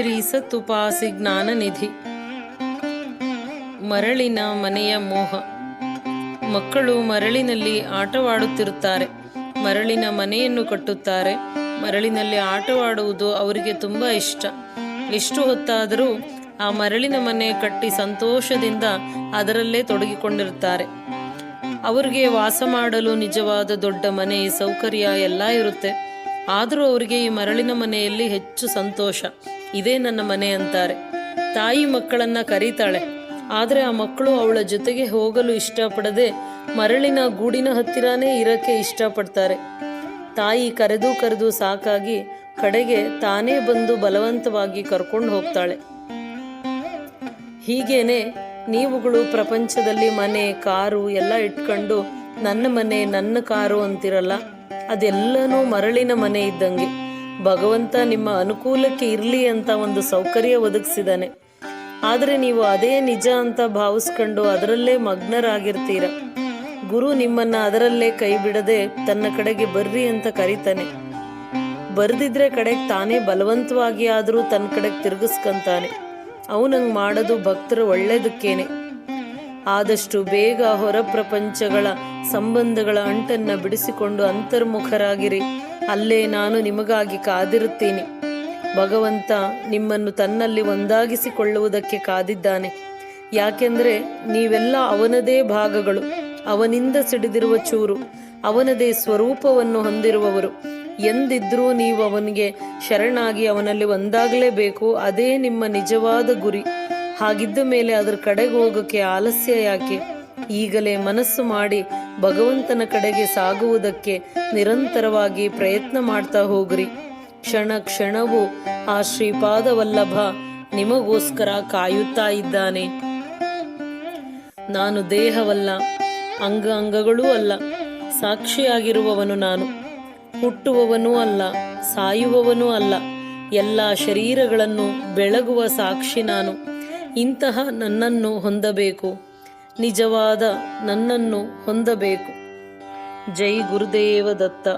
ಶ್ರೀ ಸತ್ತುಪಾಸಿ ಜ್ಞಾನನಿಧಿ. ಮರಳಿನ ಮನೆಯ ಮೋಹ. ಮಕ್ಕಳು ಮರಳಿನಲ್ಲಿ ಆಟವಾಡುತ್ತಿರುತ್ತಾರೆ. ಮರಳಿನ ಮನೆಯನ್ನು ಕಟ್ಟುತ್ತಾರೆ. ಮರಳಿನಲ್ಲಿ ಆಟವಾಡುವುದು ಅವರಿಗೆ ತುಂಬ ಇಷ್ಟ. ಎಷ್ಟು ಹೊತ್ತಾದರೂ ಆ ಮರಳಿನ ಮನೆ ಕಟ್ಟಿ ಸಂತೋಷದಿಂದ ಅದರಲ್ಲೇ ತೊಡಗಿಕೊಂಡಿರುತ್ತಾರೆ. ಅವರಿಗೆ ವಾಸ ಮಾಡಲು ನಿಜವಾದ ದೊಡ್ಡ ಮನೆ, ಸೌಕರ್ಯ ಎಲ್ಲ ಇರುತ್ತೆ. ಆದರೂ ಅವರಿಗೆ ಈ ಮರಳಿನ ಮನೆಯಲ್ಲಿ ಹೆಚ್ಚು ಸಂತೋಷ. ಇದೇ ನನ್ನ ಮನೆ ಅಂತಾರೆ. ತಾಯಿ ಮಕ್ಕಳನ್ನು ಕರೀತಾಳೆ. ಆದರೆ ಆ ಮಕ್ಕಳು ಅವಳ ಜೊತೆಗೆ ಹೋಗಲು ಇಷ್ಟಪಡದೆ ಮರಳಿನ ಗೂಡಿನ ಹತ್ತಿರನೇ ಇರೋಕ್ಕೆ ಇಷ್ಟಪಡ್ತಾರೆ. ತಾಯಿ ಕರೆದು ಸಾಕಾಗಿ ಕಡೆಗೆ ತಾನೇ ಬಂದು ಬಲವಂತವಾಗಿ ಕರ್ಕೊಂಡು ಹೋಗ್ತಾಳೆ. ಹೀಗೇನೆ ನೀವುಗಳು ಪ್ರಪಂಚದಲ್ಲಿ ಮನೆ, ಕಾರು ಎಲ್ಲ ಇಟ್ಕೊಂಡು ನನ್ನ ಮನೆ, ನನ್ನ ಕಾರು ಅಂತಿರಲ್ಲ. ಅದೆಲ್ಲನೂ ಮರಳಿನ ಮನೆ ಇದ್ದಂಗೆ. ಭಗವಂತ ನಿಮ್ಮ ಅನುಕೂಲಕ್ಕೆ ಇರಲಿ ಅಂತ ಒಂದು ಸೌಕರ್ಯ ಒದಗಿಸಿದ್ದಾನೆ. ಆದರೆ ನೀವು ಅದೇ ನಿಜ ಅಂತ ಭಾವಿಸ್ಕೊಂಡು ಅದರಲ್ಲೇ ಮಗ್ನರಾಗಿರ್ತೀರ. ಗುರು ನಿಮ್ಮನ್ನು ಅದರಲ್ಲೇ ಕೈ ಬಿಡದೆ ತನ್ನ ಕಡೆಗೆ ಬರ್ರಿ ಅಂತ ಕರೀತಾನೆ. ಬರ್ದಿದ್ರೆ ಕಡೆಗೆ ತಾನೇ ಬಲವಂತವಾಗಿ ಆದರೂ ತನ್ನ ಕಡೆಗೆ ತಿರುಗಿಸ್ಕೊಂತಾನೆ. ಅವನಂಗೆ ಮಾಡೋದು ಭಕ್ತರ ಒಳ್ಳೆಯದಕ್ಕೇನೆ. ಆದಷ್ಟು ಬೇಗ ಹೊರ ಪ್ರಪಂಚಗಳ ಸಂಬಂಧಗಳ ಅಂಟನ್ನು ಬಿಡಿಸಿಕೊಂಡು ಅಂತರ್ಮುಖರಾಗಿರಿ. ಅಲ್ಲೇ ನಾನು ನಿಮಗಾಗಿ ಕಾದಿರುತ್ತೀನಿ. ಭಗವಂತ ನಿಮ್ಮನ್ನು ತನ್ನಲ್ಲಿ ಒಂದಾಗಿಸಿಕೊಳ್ಳುವುದಕ್ಕೆ ಕಾದಿದ್ದಾನೆ. ಯಾಕೆಂದರೆ ನೀವೆಲ್ಲ ಅವನದೇ ಭಾಗಗಳು, ಅವನಿಂದ ಸಿಡಿದಿರುವ ಚೂರು, ಅವನದೇ ಸ್ವರೂಪವನ್ನು ಹೊಂದಿರುವವರು. ಎಂದಿದ್ರೂ ನೀವು ಅವನಿಗೆ ಶರಣಾಗಿ ಅವನಲ್ಲಿ ಒಂದಾಗಲೇಬೇಕು. ಅದೇ ನಿಮ್ಮ ನಿಜವಾದ ಗುರಿ. ಹಾಗಿದ್ದ ಮೇಲೆ ಅದರ ಕಡೆಗೆ ಹೋಗೋಕ್ಕೆ ಆಲಸ್ಯ ಯಾಕೆ? ಈಗಲೇ ಮನಸ್ಸು ಮಾಡಿ ಭಗವಂತನ ಕಡೆಗೆ ಸಾಗುವುದಕ್ಕೆ ನಿರಂತರವಾಗಿ ಪ್ರಯತ್ನ ಮಾಡ್ತಾ ಹೋಗ್ರಿ. ಕ್ಷಣ ಕ್ಷಣವೂ ಆ ಶ್ರೀಪಾದವಲ್ಲಭ ನಿಮಗೋಸ್ಕರ ಕಾಯುತ್ತಾ ಇದ್ದಾನೆ. ನಾನು ದೇಹವಲ್ಲ, ಅಂಗಗಳೂ ಅಲ್ಲ, ಸಾಕ್ಷಿಯಾಗಿರುವವನು ನಾನು. ಹುಟ್ಟುವವನೂ ಅಲ್ಲ, ಸಾಯುವವನೂ ಅಲ್ಲ, ಎಲ್ಲ ಶರೀರಗಳನ್ನು ಬೆಳಗುವ ಸಾಕ್ಷಿ ನಾನು. ಇಂತಹ ನನ್ನನ್ನು ಹೊಂದಬೇಕು, ನಿಜವಾದ ನನ್ನನ್ನು ಹೊಂದಬೇಕು. ಜೈ ಗುರುದೇವ ದತ್ತ.